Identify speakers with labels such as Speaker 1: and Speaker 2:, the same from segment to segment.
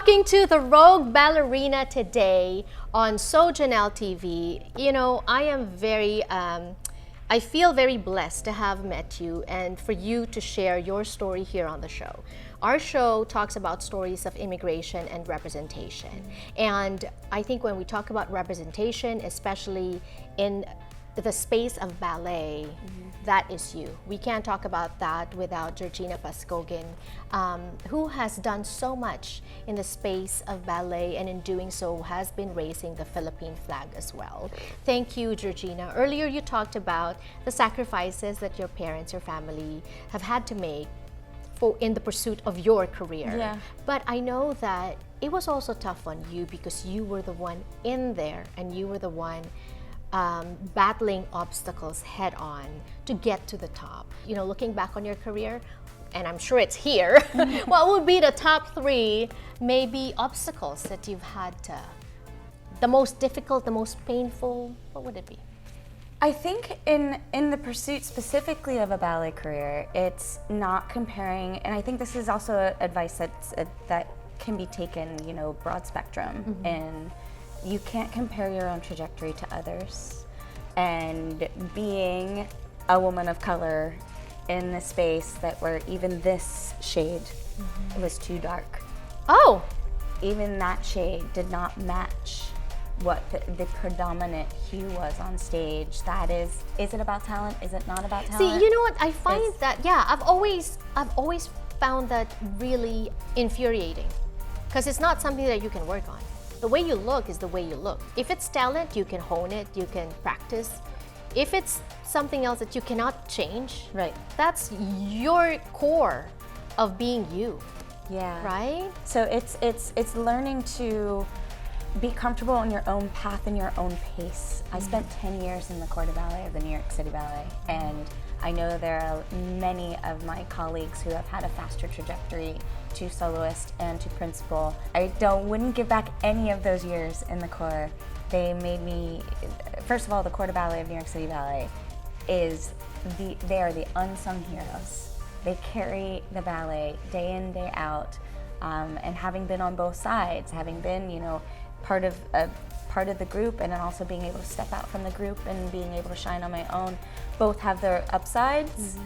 Speaker 1: talking to the Rogue Ballerina today on SoJannelleTV. You know, I am very, I feel very blessed to have met you and for you to share your story here on the show. Our show talks about stories of immigration and representation. And I think when we talk about representation, especially in the space of ballet, that is you. We can't talk about that without Georgina Pazcoguin, who has done so much in the space of ballet, and in doing so has been raising the Philippine flag as well. Thank you, Georgina. Earlier you talked about the sacrifices that your parents, your family have had to make in the pursuit of your career.
Speaker 2: Yeah.
Speaker 1: But I know that it was also tough on you because you were the one in there and you were the one battling obstacles head on to get to the top. You know, looking back on your career, and I'm sure it's here, what would be the top 3 maybe obstacles that you've had to, the most difficult, the most painful, what would it be?
Speaker 2: I think in the pursuit specifically of a ballet career, it's not comparing, and I think this is also advice that can be taken, you know, broad spectrum, and you can't compare your own trajectory to others. And being a woman of color in the space that where even this shade was too dark.
Speaker 1: Oh!
Speaker 2: Even that shade did not match what the predominant hue was on stage. That is it about talent? Is it not about talent?
Speaker 1: See, you know what, I find that, yeah, I've always found that really infuriating, because it's not something that you can work on. The way you look is the way you look. If it's talent, you can hone it, you can practice. If it's something else that you cannot change,
Speaker 2: right,
Speaker 1: that's your core of being you.
Speaker 2: Yeah.
Speaker 1: Right?
Speaker 2: So it's learning to be comfortable in your own path and your own pace. I spent 10 years in the corps de ballet of the New York City Ballet, and I know there are many of my colleagues who have had a faster trajectory to soloist and to principal. I wouldn't give back any of those years in the corps. They made me, first of all, the corps de ballet of New York City Ballet they are the unsung heroes. They carry the ballet day in, day out, and having been on both sides, having been, you know, part of the group, and then also being able to step out from the group and being able to shine on my own, both have their upsides.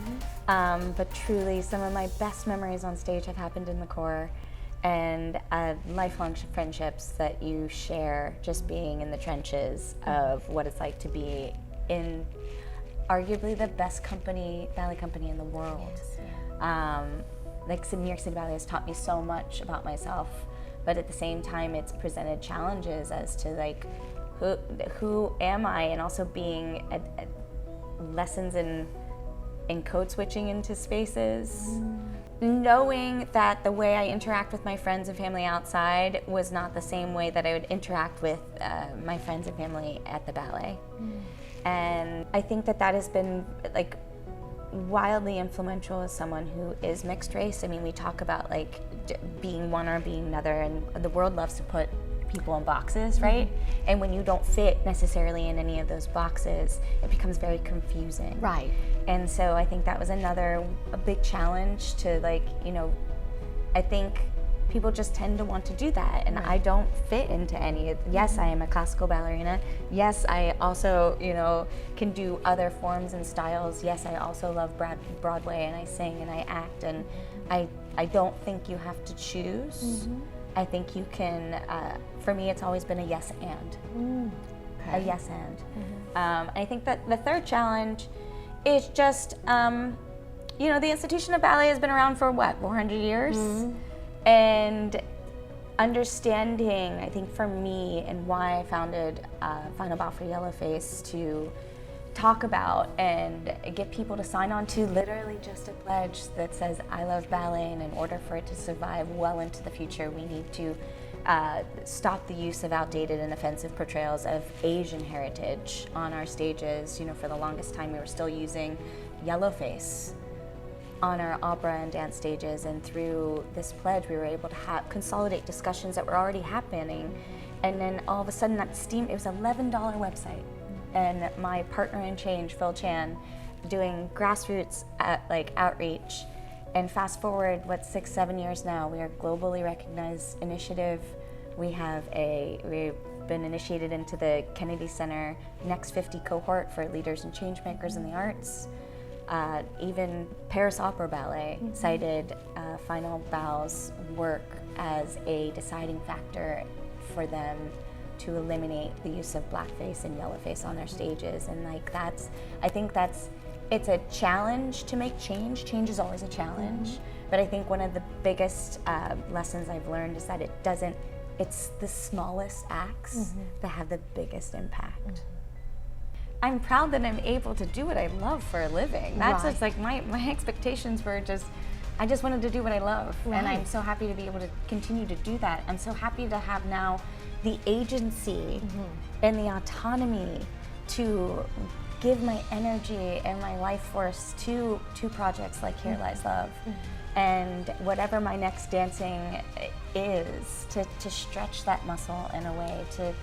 Speaker 2: But truly, some of my best memories on stage have happened in the corps, and lifelong friendships that you share just being in the trenches of what it's like to be in arguably the best ballet company in the world. Like New York City Ballet has taught me so much about myself, but at the same time it's presented challenges as to like who am I, and also being lessons in code switching into spaces. Knowing that the way I interact with my friends and family outside was not the same way that I would interact with my friends and family at the ballet. And I think that has been like wildly influential as someone who is mixed race. I mean, we talk about like being one or being another, and the world loves to put people in boxes, right? And when you don't fit necessarily in any of those boxes, it becomes very confusing.
Speaker 1: Right.
Speaker 2: And so I think that was a big challenge to, like, you know, I think people just tend to want to do that, and I don't fit into any of. Yes, I am a classical ballerina. Yes, I also, you know, can do other forms and styles. Yes, I also love Broadway, and I sing and I act, and I don't think you have to choose. I think you can, for me it's always been a yes and. A yes and. I think that the third challenge is just, you know, the institution of ballet has been around for what, 400 years? And understanding, I think for me, and why I founded Final Bow for Yellowface, to talk about and get people to sign on to literally just a pledge that says, I love ballet, and in order for it to survive well into the future, we need to stop the use of outdated and offensive portrayals of Asian heritage on our stages. You know, for the longest time we were still using Yellowface on our opera and dance stages, and through this pledge we were able to consolidate discussions that were already happening. And then all of a sudden it was an $11 website, and my partner in change, Phil Chan, doing grassroots outreach And fast forward, 6, 7 years now, we are a globally recognized initiative. We've been initiated into the Kennedy Center Next 50 cohort for leaders and change makers in the arts. Even Paris Opera Ballet cited Final Bow's work as a deciding factor for them to eliminate the use of blackface and yellowface on their stages. And I think it's a challenge to make change. Change is always a challenge. But I think one of the biggest lessons I've learned is that it's the smallest acts that have the biggest impact. I'm proud that I'm able to do what I love for a living. That's just like my expectations were I just wanted to do what I love. And I'm so happy to be able to continue to do that. I'm so happy to have now the agency and the autonomy to give my energy and my life force to projects like Here Lies Love. And whatever my next dancing is, to stretch that muscle in a way, to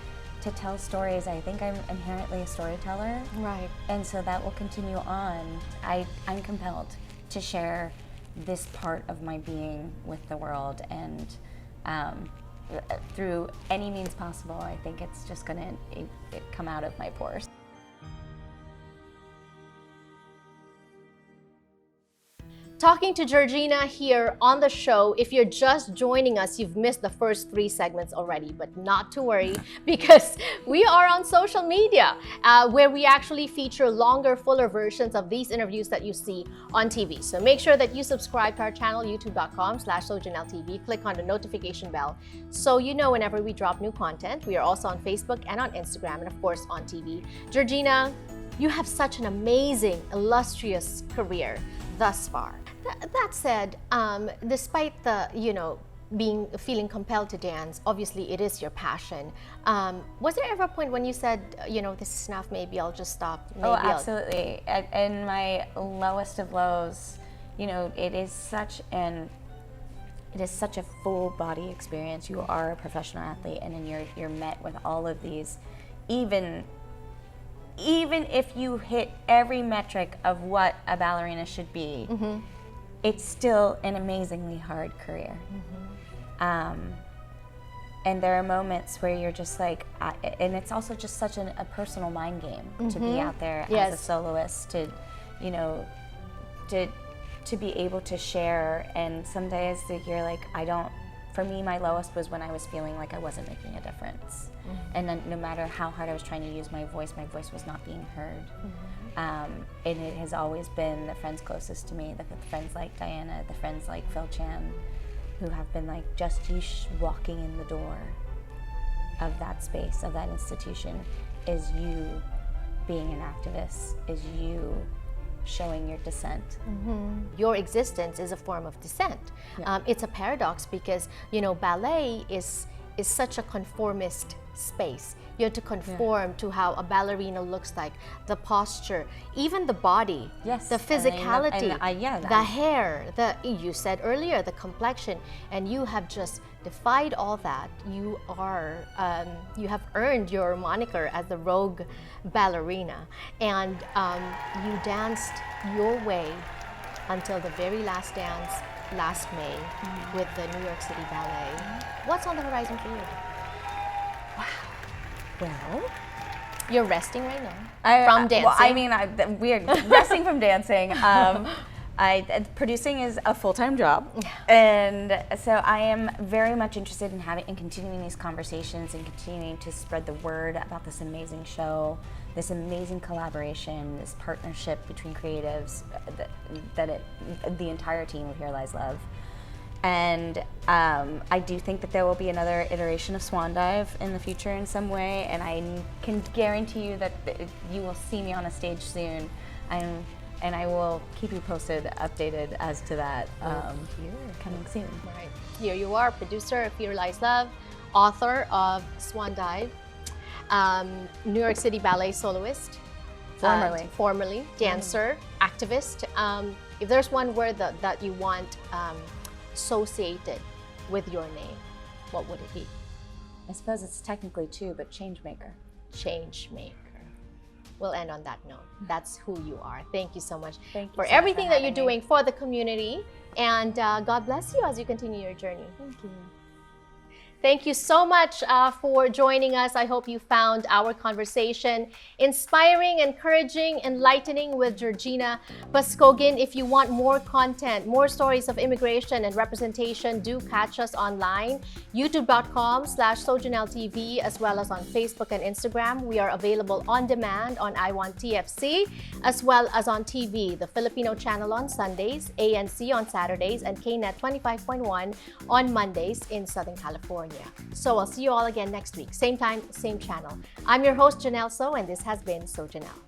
Speaker 2: tell stories. I think I'm inherently a storyteller.
Speaker 1: Right. And
Speaker 2: so that will continue on. I'm compelled to share this part of my being with the world, and through any means possible, I think it's just gonna come out of my pores.
Speaker 1: Talking to Georgina here on the show. If you're just joining us, you've missed the first 3 segments already, but not to worry, because we are on social media where we actually feature longer, fuller versions of these interviews that you see on TV. So make sure that you subscribe to our channel, youtube.com/SoJannelleTV. Click on the notification bell so you know whenever we drop new content. We are also on Facebook and on Instagram, and of course on TV. Georgina, you have such an amazing, illustrious career thus far. That said, despite the, feeling compelled to dance, obviously it is your passion. Was there ever a point when you said, this is enough, maybe I'll just stop? Maybe
Speaker 2: absolutely. In my lowest of lows, it is such a full body experience. You are a professional athlete, and then you're met with all of these, even if you hit every metric of what a ballerina should be, it's still an amazingly hard career. And there are moments where you're just like, and it's also just such a personal mind game to be out there as a soloist, to be able to share. And some days that you're like, for me, my lowest was when I was feeling like I wasn't making a difference. And then no matter how hard I was trying to use my voice was not being heard. And it has always been the friends closest to me, the friends like Diana, the friends like Phil Chan, who have been like, just you walking in the door of that space, of that institution, is you being an activist, is you showing your dissent.
Speaker 1: Your existence is a form of dissent. It's a paradox because, ballet is such a conformist space. You have to conform to how a ballerina looks like, the posture, even the body, the physicality, the hair, you said earlier, the complexion, and you have just defied all that. You have earned your moniker as the Rogue Ballerina, and you danced your way until the very last dance last May with the New York City Ballet. What's on the horizon for you?
Speaker 2: Well,
Speaker 1: you're resting right now from dancing.
Speaker 2: Well, we're resting from dancing. Producing is a full-time job, and so I am very much interested in continuing these conversations and continuing to spread the word about this amazing show, this amazing collaboration, this partnership between creatives, the entire team of Here Lies Love. And I do think that there will be another iteration of Swan Dive in the future in some way, and I can guarantee you that you will see me on a stage soon. And I will keep you updated as to that coming soon.
Speaker 1: Right. Here you are, producer of Here Lies Love, author of Swan Dive, New York City Ballet soloist, formerly dancer, activist. If there's one word that you want associated with your name, what would it be?
Speaker 2: I suppose it's technically 2, but change maker.
Speaker 1: Change maker. We'll end on that note. That's who you are. Thank you so much
Speaker 2: for
Speaker 1: everything that you're doing for the community And God bless you as you continue your journey.
Speaker 2: Thank you.
Speaker 1: Thank you so much for joining us. I hope you found our conversation inspiring, encouraging, enlightening with Georgina Pazcoguin. If you want more content, more stories of immigration and representation, do catch us online, youtube.com/SoJannelleTV, as well as on Facebook and Instagram. We are available on demand on I1TFC, as well as on TV, the Filipino channel on Sundays, ANC on Saturdays, and KNET 25.1 on Mondays in Southern California. So I'll see you all again next week. Same time, same channel. I'm your host, Janelle So, and this has been So Janelle.